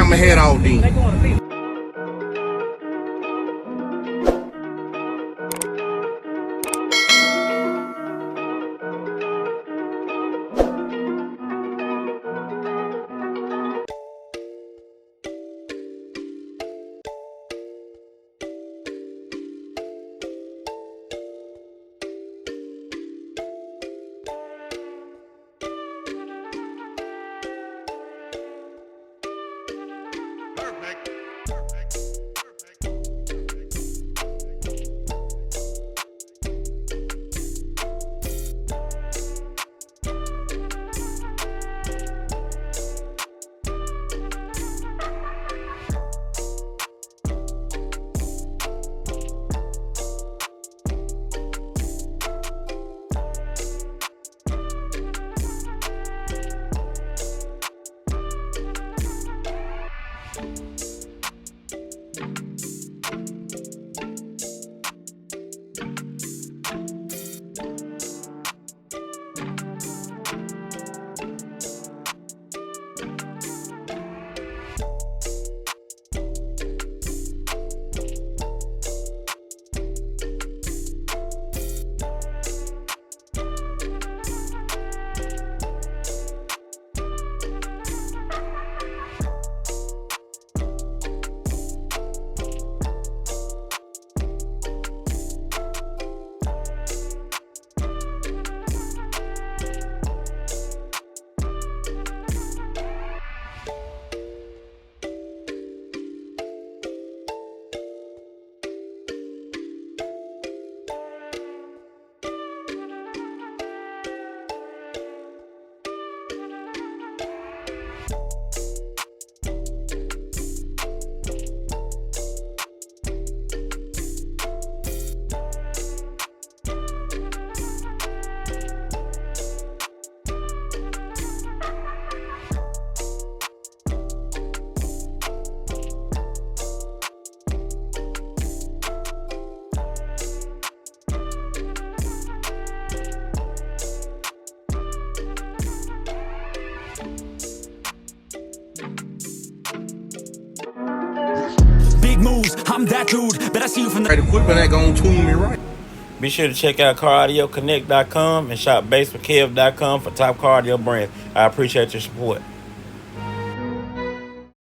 I'ma head out then. Moves, I'm that dude, but I see you from the equipment ain't gonna tune me right. Be sure to check out CarAudioConnect.com and shop BASSWITHKEV.com for top car audio brands. I appreciate your support.